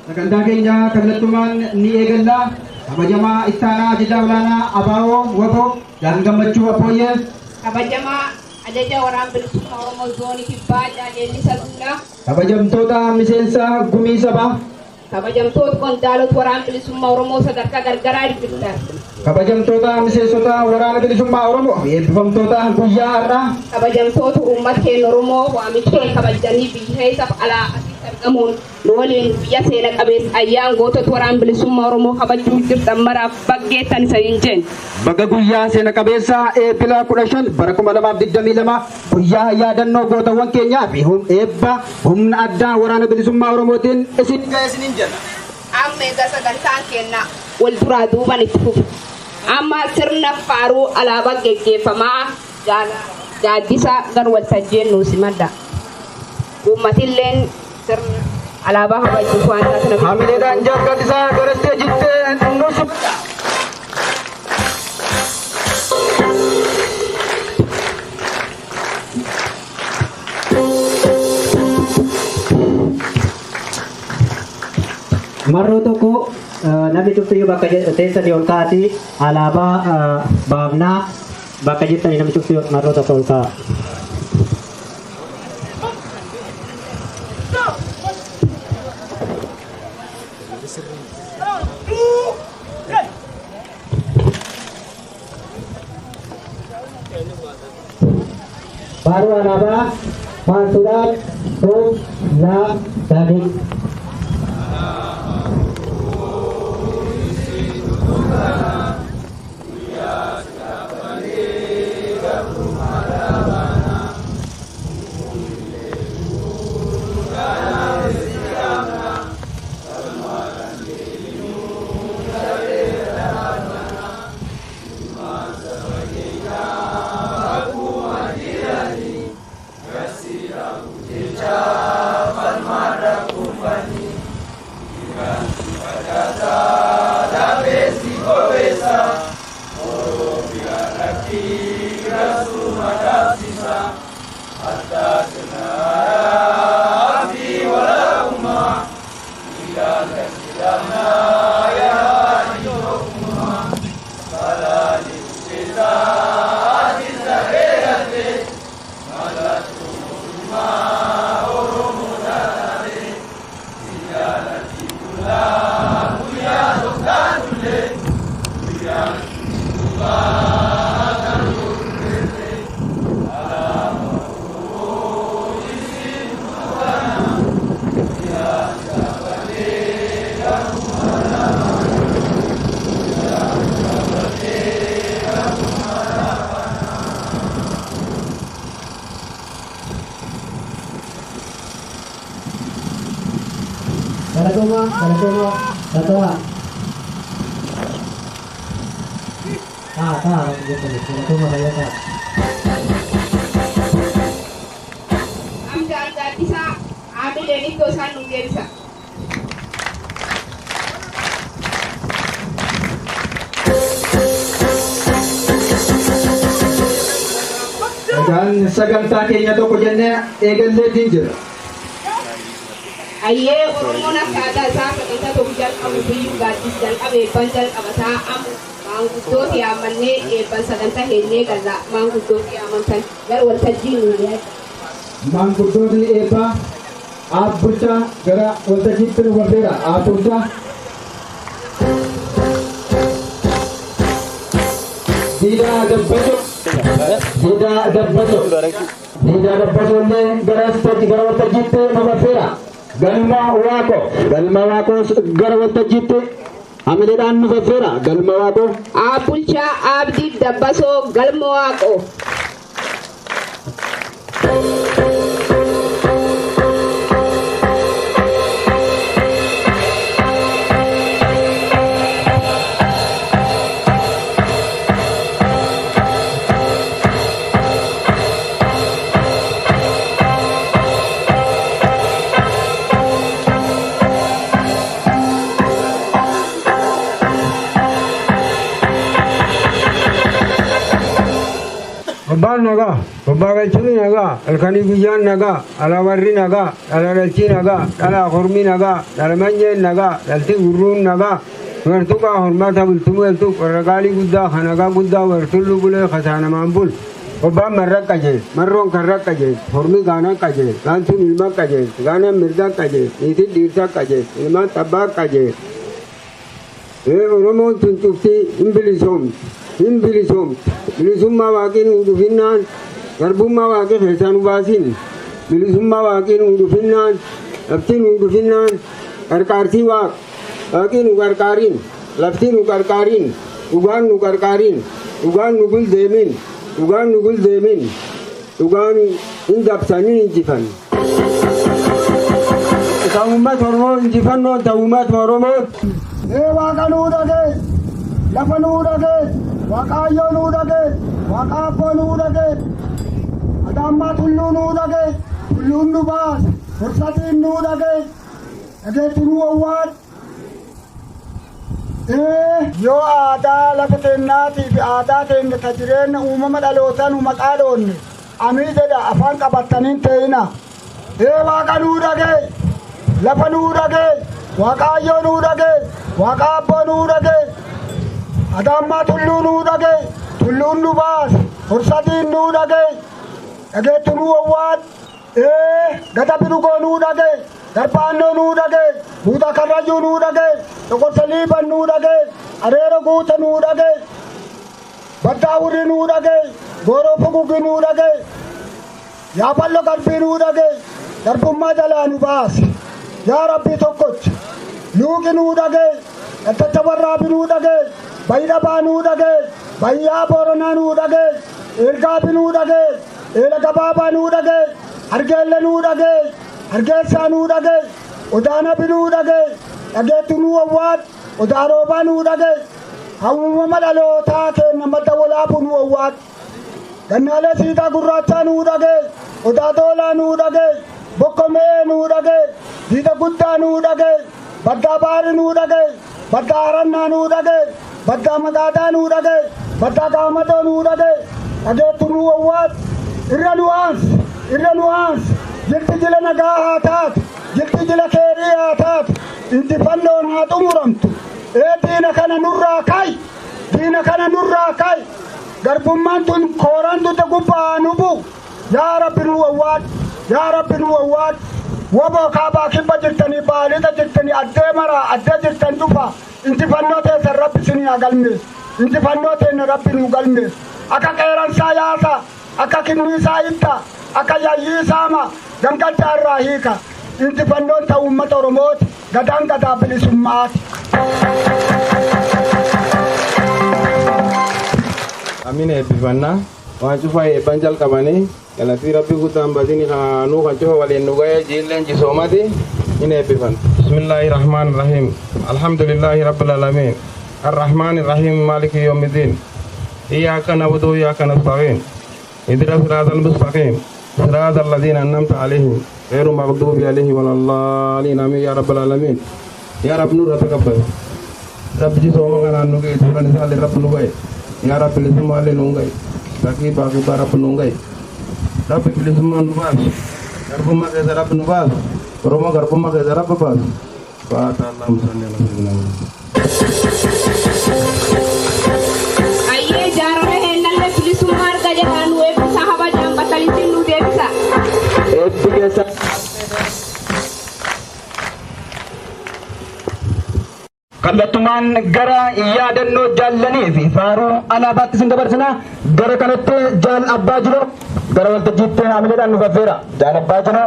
Sagantaa keenya kallattumaan ni eegalla. Kabajamaa ittaanaa ajajaa olaanaa Abaawoo Waboo Gaangammachuu Abbooyyee. Kabajamaa ajaja waraana bilisummaa Oromoo zoonii Kibbaa Jaalleellisa Dullaa. Kabajamtoota miseensa gumii sabaa. Kabajamtoota qondaalota waraana bilisummaa Oromoo sadarkaa gargaraa hirkiftan. Kabajamtoota miseensota waraana bilisummaa Oromoo eebbifamtoota guyyaa har'aa. Kabajamtoota uummata keenya Oromoo waamicha kabajanii biyya isaaf alaa argamuun waliin biyya seena qabeessa ayyaan gootota waraana bilisummaa Oromoo kabajuu jirtan maraaf baggeettan isa hin jenne. Baga guyyaa seena qabeessa eebila 15 bara 2022 guyyaa yaadannoo gootawwan keenyaa fi eebba humna addaa waraana bilisummaa Oromootiin isin ga'e isiniin jenna. Amma egaa sagantaan keenya wal duraa duuban itti fufu. Amma sirna faaruu alaabaa geggeeffamaa gaaddisa gar waltajjeen nuusi madda. Uummatilleen sirna alaabaa kabajuuf waan taasisan. Hamileedhaan jaargadisaa garastee jittee nuusi. Marroo tokko namni cuftiyyuu bakka teessanii ol kaa'atii alaabaa baafnaa bakka jirtanii namni cuftiyyuu marroo tokko ol kaa'a. Baru alaabaa Mansurat Rum Lam Dadik. Dan sagantaa keenya tokko jennee eegallee jira. Ayyee Oromoon akka aadaa isaa sagantaa tokko jalqabu biyyuu gaaddis jalqabe eebban jalqabataa amma maanguddooti yaamannee eebban sagantaa heennee galla maanguddooti yaamantan gara waltajjii nu yaadda. Maanguddooti eebbaa aabbulchaa gara waltajjiitti nu warreera aabbulchaa. Diidaa Dabbaso illee gara waltajjii keenyaatti gara waltajjiitti nu affeera. Galma waaqoo gara waltajjiitti hamileedhaan nu affeera. Galma waaqoo. Bulchaa Abdii Dabbasoo galma waaqoo. Abbaan nagaa, abbaa galchanii nagaa, halkanii guyyaan nagaa, dhala warri nagaa, dhala dhaltii nagaa, dhala hormii nagaa, dhala manyeen nagaa, dhaltii gurruun nagaa, wartuqaa hormaata bultumuu eltuq warra gaalii guddaa kan nagaa guddaa wartullu bulee kasaanamaan bul. Abbaan marra qajeel, marroon karra qajeel, hormii gaanaa qajeel, gaantuun ilmaa qajeel, gaanaan mirgaa qajeel, niitiin dhiirsaa qajeel, ilmaan xabbaa qajeel. Oromoon tun cuftii hin bilisoomti. Bilisummaa waaqii nu dhufinnaan garbummaa waaqii keessaa nu baasin. Bilisummaa waaqii nu dhufinnaan laftii nu dhufinnaan qarqaartii waaqii nu qarqaarin. Laftii nu qarqaarin. Dhugaan nu qarqaarin. Dhugaan nu guldeemin. Dhugaan nu guldeemin. Dhugaan hin dabsanii injifan. Ta'ummat Oromoo injifannoo ta'ummat Oromoo. Waaqa nuu dhagee, lafa nuu dhagee, waaqayyo nuu dhagee, waaqa abboo nuu dhagee, adaammaa tulluu nuu dhagee, tulluun nu baas, fursatiin nuu dhagee, dhageetti nuu owwaan. Yoo aadaa lafa teennaatii fi aadaa teenya ta jireenya uumama dhalootaa nu maqaa dhoonne amii jedha afaan qabattaniin teeyina. Waaqa nuu dhagee, lafa nuu dhagee, waaqayyo nuu dhagee, waaqa abboo nuu dhagee, adaammaa tulluu nuu dhagee, tulluun nu baas, fursatiin nuu dhagee, dhageetti nuu owwaan. Gata birugoo nuu dhagee, darbaannoo nuu dhagee, buuta karrayyuu nuu dhagee, doqorsa liiban nuu dhagee, areera guuta nuu dhagee, baddaa wurri nuu dhagee, gooroo fugugi nuu dhagee, yaaballo garbii nuu dhagee, darbummaa jalaa nu baasi. Yaa Rabbii tokkocha luuqi nuu dhagee, dhattacha warraabi nuu dhagee, baydhabaa nuu dhagee, bayyaa booranaa nuu dhagee, eelgaabi nuu dhagee, eela gabaabaa nuu dhagee, argeelle nuu dhagee, argeessaa nuu dhagee, odaanabi nuu dhagee, dhageetti nuu owwaan, odaa roobaa nuu dhagee, hawwuma dhalootaa keenya madda walaabu nuu owwaan. Gannaalee siitaa gurraachaa nuu dhagee, odaa doolaa nuu dhagee, bokkomee nuu dhagee, diida guddaa nuu dhagee, baddaa baari nuu dhagee, baddaa harannaa nuu dhagee, baddaa magaadaa nuu dhagee, baddaa qaamadoo nuu dhagee, dhageetti nuu owwaan. Irra nuwaans, jilti jila nagaa haa taatu, jilti jila keerii haa taatu, injifannoon haa xumuramtu. Diina kana nurraa ka'i, garbummaan tun kooraan dute gubbaa nu bu'u. Yaa Rabbi nuu owwaan, yaa Rabbi nuu owwaan. Waboo kaabaa kibba jirtanii baaliita jirtanii addee maraa addee jirtan dhufa injifannoo teessan Rabbi isinii haa galmeessu. Injifannoo teenya Rabbi nuu galmeessu. Akka qeeransaa yaasa, akka kinniisaa hitta, akka yayyii saama, gangaddaa irraa hiika. Injifannoon ta'u uummata Oromooti, gadaan gadaa bilisummaati. Amina eebbifannaa waan cufaa eebban jalqabanii galatii Rabbi guddaan badini haanuu kan cufa waliin nu ga'ee jiilleen jisoomati in eebbifanna. Bismillaahi rahmaani rahiim. Alhamdulillaahi rabbil aalamiin. Arrahmaani rahiim maaliki yawmiddin. Iyyaaka na'budu wa iyyaaka nasta'iin. Ihdina siraatal mustaqiim. Siraatal ladziina an'amta alaihim غير مغضوب عليهم ولا الضالين. آمين يا رب العالمين. يا رب نور تقبل. رب جسوم كنا نوجي تورن سال رب نوجي. Ya Rabbi lisuma le nungai, bagi bara penunggai. Rabbi lisuma nubas, garbuma ke zarap nubas, Roma garbuma ke zarap bas. Fata Allah musanna Allah. Ayye jarane hennalle lisumar ka jahan web sahaba jam batalisin nu debisa. kallattumaan gara yaadannoo jaallanii fi faaruu alaabaatti sin dabarsina. Gara kanatti jaal abbaa jiru gara waltajjiitti haamileedhaan nu gaffeera. Jaal abbaa jiru.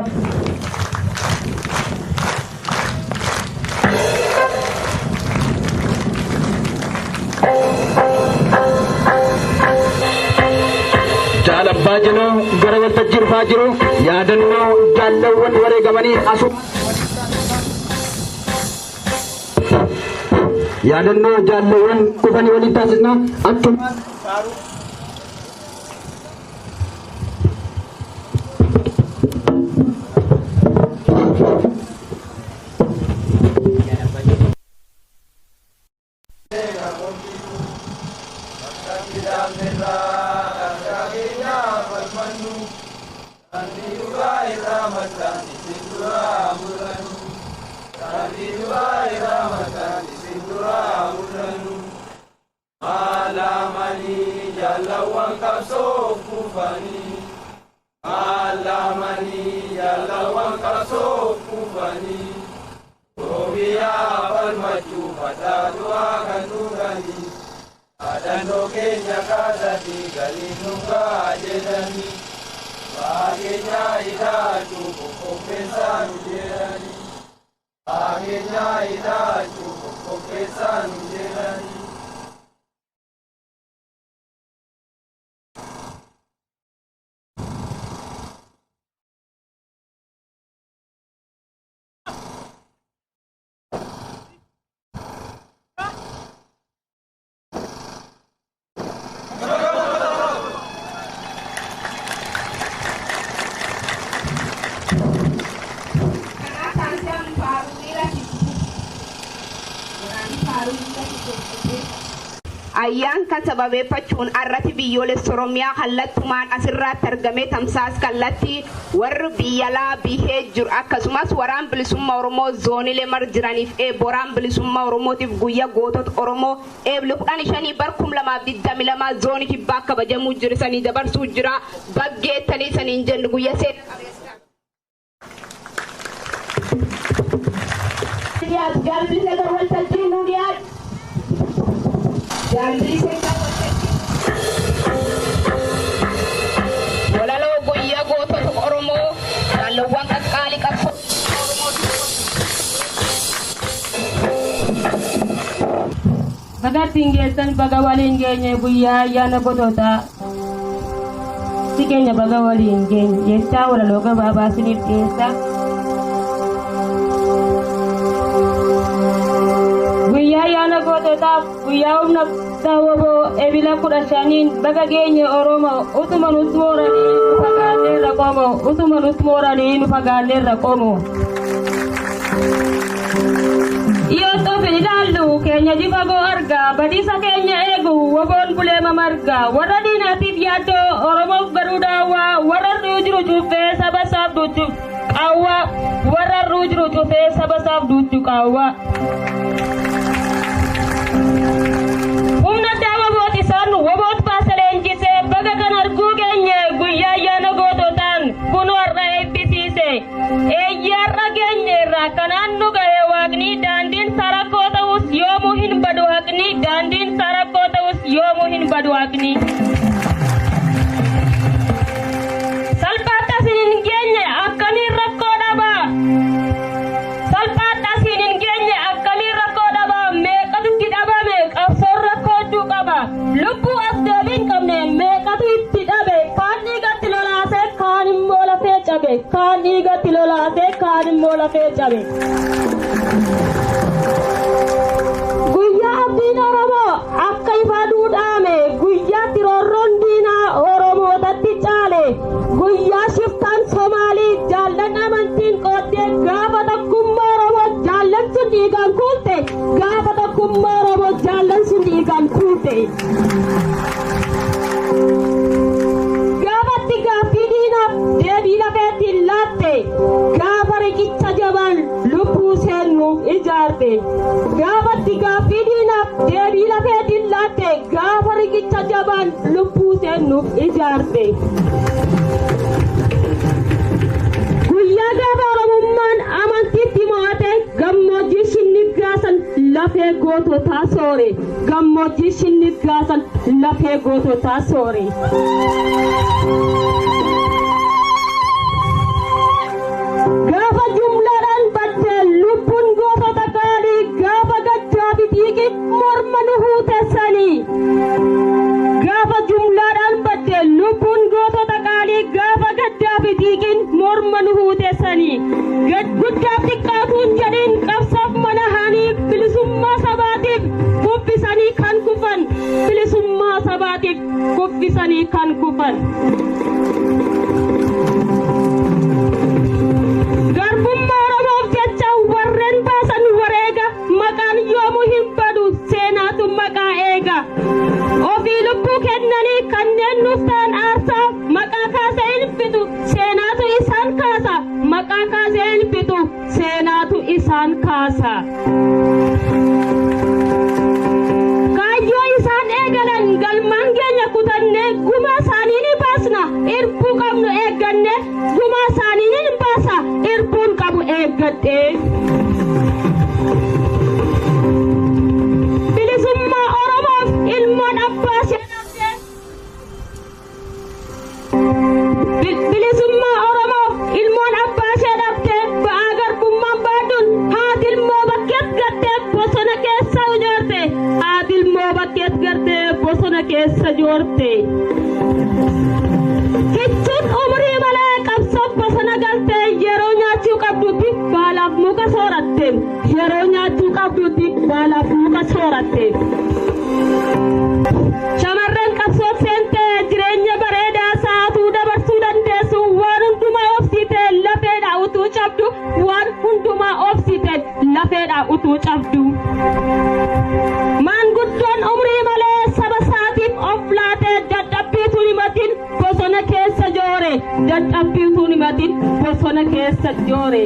Jaal abbaa jiru gara waltajjii dhufaa jiru yaadannoo jaallawwan wareegamanii asuma. yaadannoo jaallawwan dhufanii waliin taasisna achuma Ayyaan kan sababeeffachuun arratti biyyoolessa Oromiyaa kallattumaan asirratti argamee tamsaas kallattii warri biyyalaa bihee jiru akkasumas waraan bilisummaa Oromoo zoonilee mar jiraniif boraan bilisummaa Oromootiif guyyaa gootota Oromoo eebli 15 bar 2022 zoonii kibbaa kabajamuu jirisanii dabarsuu jira baggeettanii saniin jennu guyyaa seena qabeessa. Garbise garwaltajjii nu dhiyaatu. Walaloo guyyaa gootota Oromoo jaalawwan qaqqaalii qabsoo Bagattiin geessan baga waliin geenye guyyaa ayyaana gootota si keenya baga waliin geenye jechaa walaloo gabaabaa siniif dhiyeessa. Guyyaa ayyaana goototaaf guyyaa humna Tawabo ebila 15 baga geenye Oromoo utuma nus mooranii nu fagaanneerra qomoo utuma nus mooranii nu fagaanneerra qomoo. Yoo tofin ilaallu keenya jifagoo argaa badiisa keenya eegu waboon buleema margaa warra diinaatiif yaaddoo Oromoof garuu daawwaa warra ruu jiru cuuffee saba isaaf duuchu qaawwaa warra ruu jiru cuuffee saba isaaf duuchu qaawwaa. Waboot baasaleen jisee baga kan arguu geenye guyyaa ayyaana goototaan kunoo har'a eebbisiise eeyyaarra geenyeerra kanaan nu ga'e waaqni daandiin sarakkoo ta'us yoomuu hin badu haqni daandiin sarakkoo ta'us yoomuu hin badu haqni. Salphaatti asiin hin geenye akkamiin rakkoo dhabaa salphaatti asiin hin geenye akkamiin rakkoo dhabaa meeqatu itti dhabame qabsoon rakkoo qaba. Lubbu as deebiin qabne meeqatu itti dhabe kaan dhiigatti lolaasee kaan immoo lafee cabe kaan dhiigatti lolaasee kaan immoo lafee cabe. Guyyaa abdiin Oromoo akka ifa duudhaame guyyaatti roorroon diinaa Oromootatti caale guyyaa shiftaan Somaalii jaallan amantiin qooddee gaafa tokkummaa Oromoo jaallan sun dhiigaan kuulte gaafa tokkummaa Oromoo jaallan sun dhiigaan kuulte. Gaafatti gaaffii diinaaf deebii lafeetiin laatte gaafa riqicha jabaan lubbuu seennuuf ijaarte. Gaafatti gaaffii diinaaf deebii lafeetiin laatte gaafa riqicha jabaan lubbuu seennuuf ijaarte. Guyyaa gaafa Oromummaan amantiitti mo'ate gammoojjii shinniggaasan lafee gootu soore gammoojjii shinnit gaasan lafee goototaa soore. Gaafa jumlaadhaan baddee lubbuun gootota gaarii gaafa gaddaa fi dhiigi morma nu huutessanii. Gaafa jumlaadhaan baddee lubbuun gootota gaarii gaafa gaddaa fi dhiigin morma nu huutessanii. Guddaaf xiqqaatuun jedhiin qabsaaf mana haanii bilisummaa sabaatiif kuffisanii kan kufan. Bilisummaa sabaatiif kuffisanii kan kufan. Garbummaa Oromoof jecha warreen baasan wareega maqaan yoomuu hin badu seenaatu maqaa eega. Ofii lubbuu kennanii kanneen nuuf ta'an aarsaa maqaa kaasee hin bitu seenaatu isaan kaasa. Maqaa kaasee hin bitu seenaatu isaan kaasa. Kaayyoo isaan eegalan galmaan keenya kutannee gumaa isaanii ni baasna. Irbuu qabnu eegganne gumaa isaanii ni baasa. Irbuun qabu eeggadhee. Bilisummaa Oromoof ilmoon abbaa ishee dhabdee. Bilisummaa Oromoof ilmoon abbaa ishee dhabdee ba'aa garbummaan baadhuun haati ilmoo bakkeet gartee bosona keessa joorte. Haati ilmoo bakkeet gartee bosona keessa joorte. Kichuun umurii malee qabsoof bosona galtee yeroo nyaachuu qabdutti baalaaf muka sooratte. Yeroo nyaachuu qabdutti baalaaf muka sooratte. Shamarran qabsoof seentee jireenya bareedaa sa'aatuu dabarsuu dandeessu waan hundumaa obsitee lafeedhaa utuu cabdu waan hundumaa obsitee lafeedhaa utuu cabdu. Maanguddoon umurii malee saba isaatiif of laatee dadhabbiituun himatin bosona keessa joore. Dadhabbiituun himatin bosona keessa joore.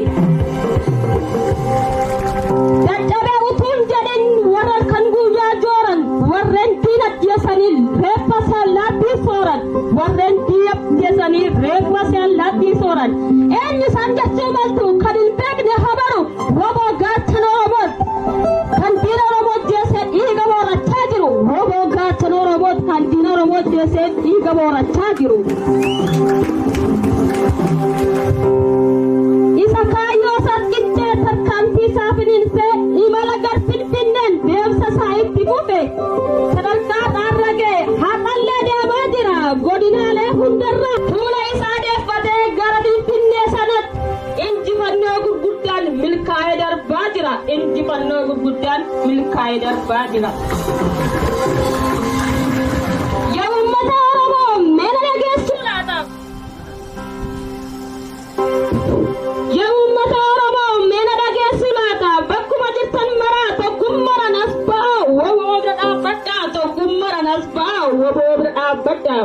Dadhabee utuun jedhin warra kan guyyaa jooran warreen diina dhiyeessanii reeffa sallaattii sooran. Warreen diina dhiyeessanii reeffa sallaattii sooran. Eenyu isaan jechuu maltu kan hin beekne habaru woboo gaachana Oromooti. Kan diina Oromoo dhiyeessee dhiiga boorachaa jiru. Woboo gaachana Oromooti kan diina Oromoo dhiyeessee dhiiga boorachaa jiru. Isa kaayyoo sarqichee tarkaanfii isaa finiinsee imala gar Finfinneen deemsa isaa itti fufe. Sadarkaa xaarra ga'e haqallee deemaa jira godinaalee hundarra. Fuula isaa deeffatee gara Finfinnee sanatti injifannoo gurguddaan milkaa'ee darbaa jira. Injifannoo gurguddaan milkaa'ee darbaa jira. Yaa uummata Oromoo meena dhageessuu laata? Yaa uummata Oromoo meena dhageessuu laata? Bakkuma jirtan maraa tokkummaan as ba'a woboo bira dhaabbadhaa. Tokkummaan as ba'a woboo bira dhaabbadhaa.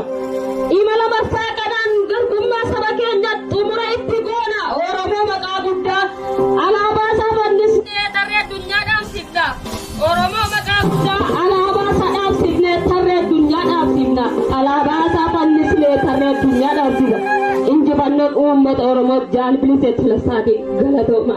Imala marsaa kanaan garbummaa saba keenya xumura itti goona. Oromoo maqaa guddaa alaabaa isaa fannisnee tarree addunyaa dhaabsifna. Oromoo maqaa guddaa alaabaa isaa dhaabsifnee tarree addunyaa dhaabsifna. Alaabaa isaa fannisnee tarree addunyaa dhaabsifna. Injifannoon uummata Oromoo jaan bilisee tilasaati galatooma.